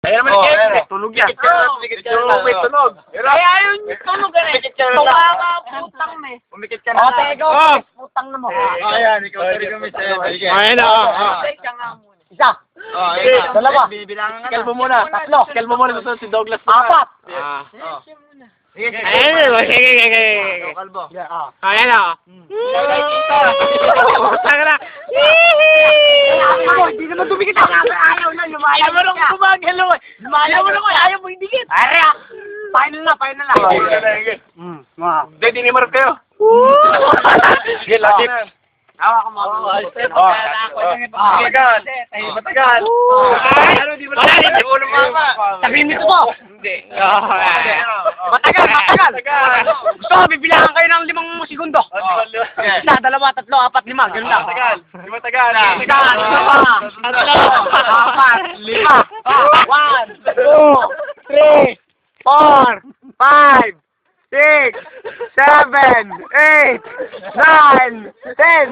Kaya naman kayo, tunog yan. May tunog. Kaya yun yung tunog ka rin. Putang me. Umikit ka na. O, teka, putang na mo. Ayan, ikaw talaga may sa'yo. Ayan na. Isa. Dalawa. Bibilangan ka na. Kalbo muna. Tatlo. Kalbo muna gusto si Douglas. Apat. Ayan na. Sige. Kalbo. Ayan na. Tanga na. Hindi naman dumikit ang ayaw na. Lumayaw Ayaw mo nang gumagalaw eh. Lumayaw mo naman. Ayaw mo hindikit. Ay, final na. Hindi, dinimarap kayo. Sige, lagi. Hawa ka mo. Matagal. Matagal. Ano, di ba? Sabihin nito po. Hindi. Matagal. Gusto ko, bibilangan kayo ng 5 segundo. Isa, 2, 3, 4, 5. Ganun lang. Matagal. Di matagal. Matagal. 2, 4, 5. 1, 2, 3, 4, 5, 6, 7, 8, 9, 10.